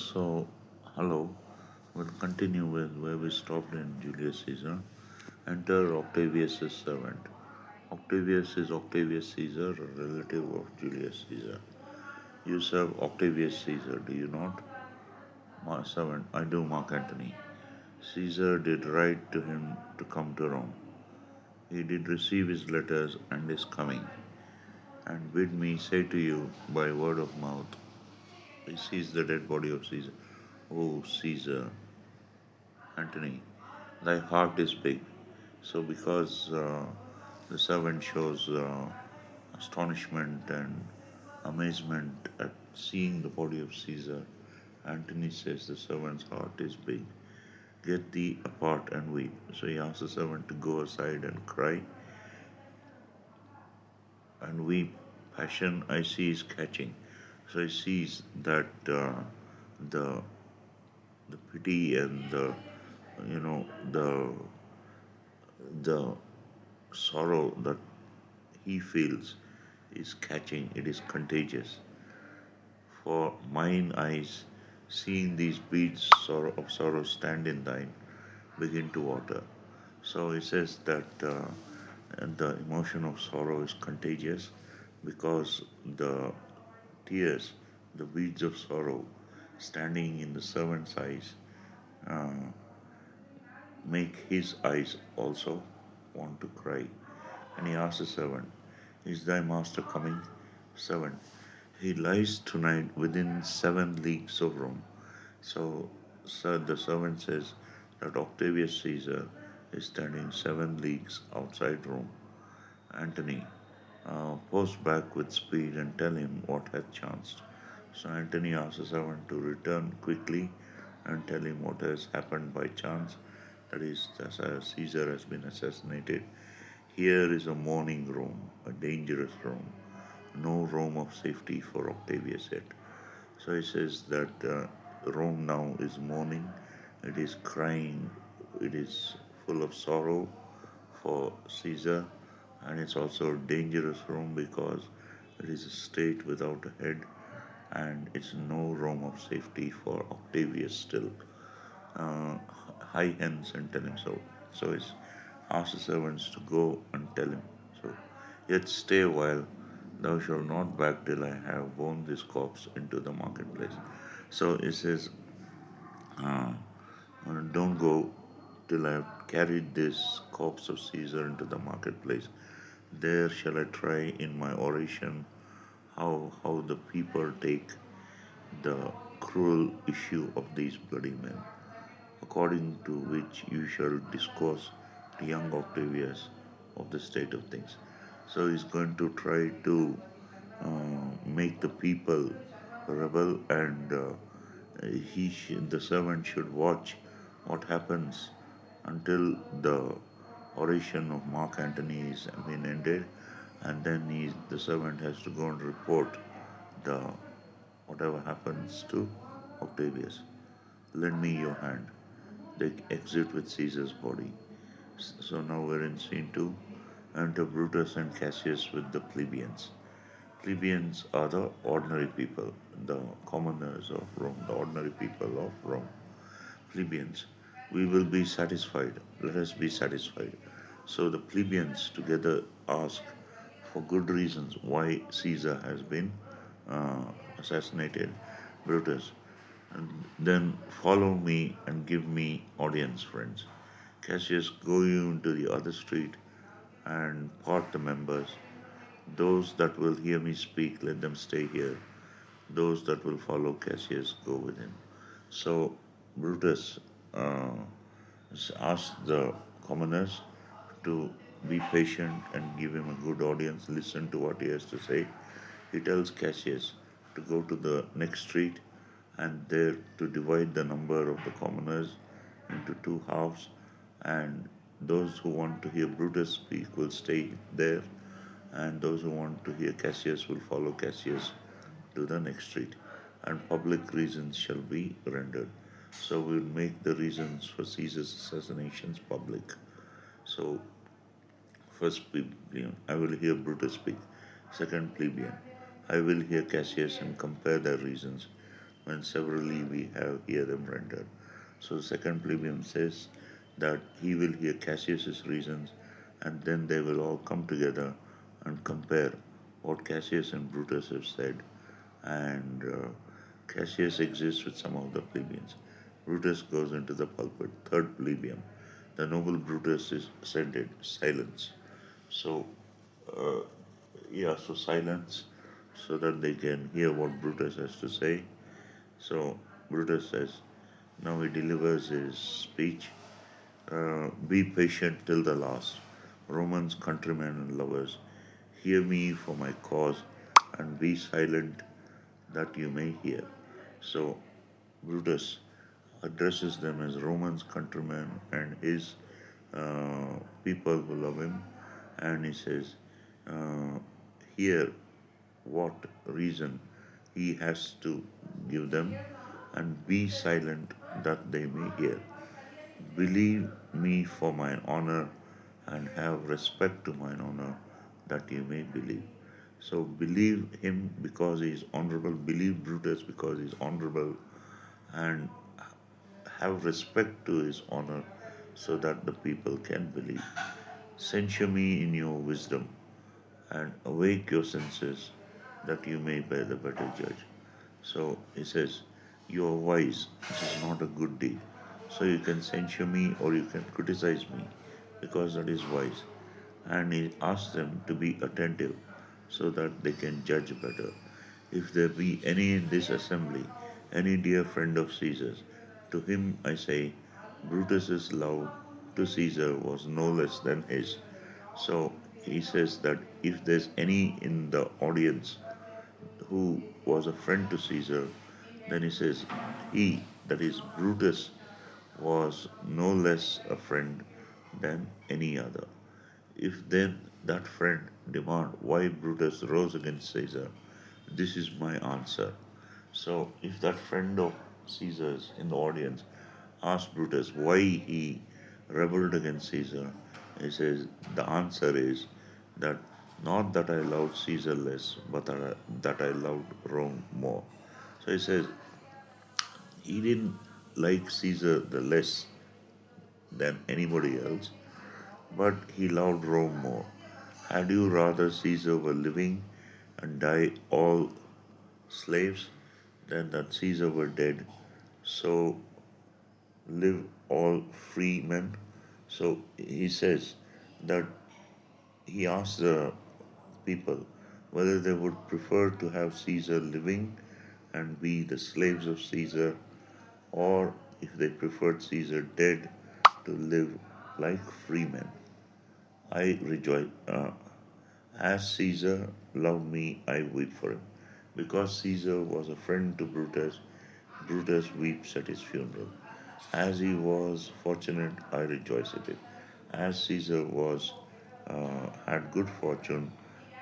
So, hello. We'll continue with where we stopped in Julius Caesar. Enter Octavius' servant. Octavius is Octavius Caesar, a relative of Julius Caesar. You serve Octavius Caesar, do you not? My servant, I do, Mark Antony. Caesar did write to him to come to Rome. He did receive his letters and is coming, and bid me say to you by word of mouth, he sees the dead body of Caesar. Oh, Caesar, Antony, thy heart is big. So, because the servant shows astonishment and amazement at seeing the body of Caesar, Antony says the servant's heart is big. Get thee apart and weep. So he asks the servant to go aside and cry and weep. Passion I see is catching. So he sees that the the pity and you know the sorrow that he feels is catching, it is contagious. For mine eyes, seeing these beads of sorrow stand in thine, begin to water. So he says that the emotion of sorrow is contagious because the tears, the beads of sorrow standing in the servant's eyes, make his eyes also want to cry. And he asks the servant, is thy master coming? Servant, he lies tonight within 7 leagues of Rome. So, sir, the servant says that Octavius Caesar is standing 7 leagues outside Rome. Antony, post back with speed and tell him what hath chanced. So Antony asks the servant to return quickly and tell him what has happened by chance. That is, Caesar has been assassinated. Here is a mourning Rome, a dangerous Rome, no Rome of safety for Octavius yet. So he says that Rome now is mourning, it is crying, it is full of sorrow for Caesar, and it's also a dangerous Rome because it is a state without a head, and it's no Rome of safety for Octavius still. Uh, Hie hence and tell him so. So he asks the servants to go and tell him so. Yet stay a while, thou shalt not back till I have borne this corpse into the marketplace. So it says, don't go till I have carried this corpse of Caesar into the marketplace. There shall I try in my oration how the people take the cruel issue of these bloody men, according to which you shall discourse to young Octavius of the state of things. So he's going to try to make the people rebel, and the servant should watch what happens until the oration of Mark Antony is been ended, and then the servant has to go and report the whatever happens to Octavius. Lend me your hand. They exit with Caesar's body. So now we're in scene 2. Enter Brutus and Cassius with the plebeians. Plebeians are the ordinary people, the commoners of Rome, the ordinary people of Rome. Plebeians, we will be satisfied. Let us be satisfied. So the plebeians together ask for good reasons why Caesar has been uh, assassinated. Brutus, and then follow me and give me audience, friends. Cassius, go you into the other street and part the members. Those that will hear me speak, let them stay here. Those that will follow Cassius, go with him. So Brutus uh, asked the commoners to be patient and give him a good audience, listen to what he has to say. He tells Cassius to go to the next street and there to divide the number of the commoners into two halves, and those who want to hear Brutus speak will stay there, and those who want to hear Cassius will follow Cassius to the next street, and public reasons shall be rendered. So we will make the reasons for Caesar's assassinations public. So, first plebeian, I will hear Brutus speak. Second plebeian, I will hear Cassius and compare their reasons. when severally we have hear them rendered. So the second plebeian says that he will hear Cassius's reasons, and then they will all come together and compare what Cassius and Brutus have said, and Cassius exists with some of the plebeians. Brutus goes into the pulpit. Third plebeian, the noble Brutus is ascended. Silence. So, yeah, so silence so that they can hear what Brutus has to say. So, Brutus says, now he delivers his speech. Be patient till the last. Romans, countrymen, and lovers, hear me for my cause, and be silent that you may hear. So, Brutus addresses them as Romans, countrymen, and his people who love him, and he says, uh, hear what reason he has to give them, and be silent that they may hear. Believe me for mine honor, and have respect to mine honor, that you may believe. So believe him because he is honorable, believe Brutus because he is honorable, and have respect to his honor so that the people can believe. Censure me in your wisdom, and awake your senses that you may bear the better judge. So he says, you are wise, which is not a good deed. So you can censure me or you can criticize me because that is wise. And he asks them to be attentive so that they can judge better. If there be any in this assembly, any dear friend of Caesar's, to him I say, Brutus's love to Caesar was no less than his. So he says that if there's any in the audience who was a friend to Caesar, then he says he, that is Brutus, was no less a friend than any other. If then that friend demand why Brutus rose against Caesar, this is my answer. So if that friend of Caesar's in the audience asks Brutus why he rebelled against Caesar, he says the answer is that not that I loved Caesar less, but that I loved Rome more. So he says he didn't like Caesar the less than anybody else, but he loved Rome more. Had you rather Caesar were living and die all slaves than that Caesar were dead, so live all free men? So he says that he asks the people whether they would prefer to have Caesar living and be the slaves of Caesar, or if they preferred Caesar dead to live like free men. I rejoice. As Caesar loved me, I weep for him. Because Caesar was a friend to Brutus, Brutus weeps at his funeral. As he was fortunate, I rejoice at it. As Caesar was had good fortune,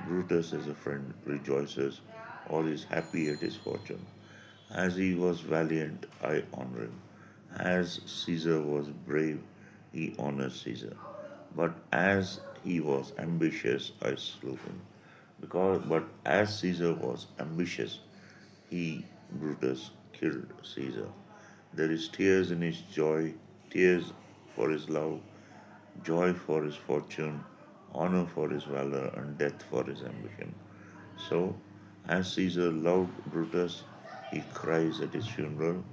Brutus as a friend rejoices or is happy at his fortune. As he was valiant, I honor him. As Caesar was brave, he honors Caesar. But as he was ambitious, I slew him. But as Caesar was ambitious, he, Brutus, killed Caesar. There is tears in his joy, tears for his love, joy for his fortune, honor for his valor, and death for his ambition. So, as Caesar loved Brutus, he cries at his funeral.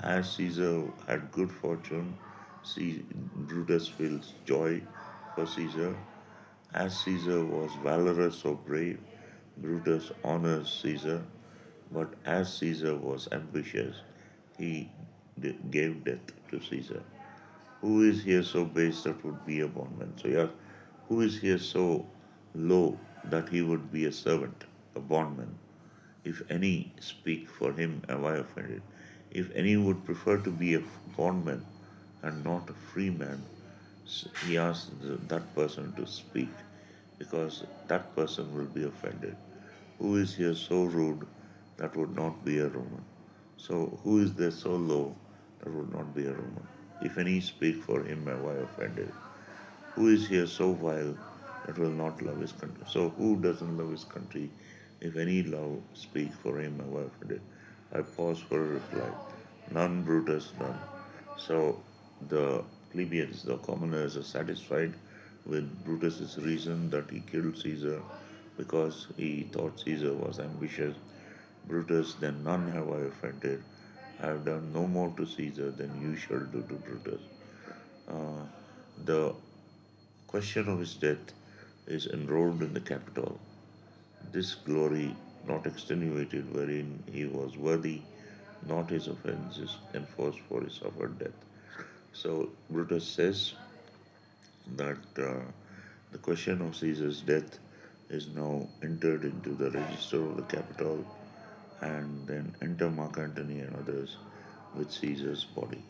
As Caesar had good fortune, Brutus feels joy for Caesar. As Caesar was valorous or brave, Brutus honors Caesar. But as Caesar was ambitious, he gave death to Caesar. Who is here so base that would be a bondman? So, yeah, who is here so low that he would be a servant, a bondman? If any speak for him, am I offended? If any would prefer to be a bondman and not a free man, he asks that person to speak because that person will be offended. Who is here so rude that would not be a Roman? So, who is there so low that would not be a Roman? If any speak for him, am I offended? Who is here so vile that will not love his country? So, who doesn't love his country? If any love speak for him, am I offended? I paused for a reply. None, Brutus, none. So the plebeians, the commoners, are satisfied with Brutus's reason that he killed Caesar because he thought Caesar was ambitious. Brutus, then none have I offended. I have done no more to Caesar than you shall do to Brutus. The question of his death is enrolled in the Capitol. This glory not extenuated wherein he was worthy, not his offences enforced for his suffered death. So Brutus says that the question of Caesar's death is now entered into the register of the Capitol, and then enter Mark Antony and others with Caesar's body.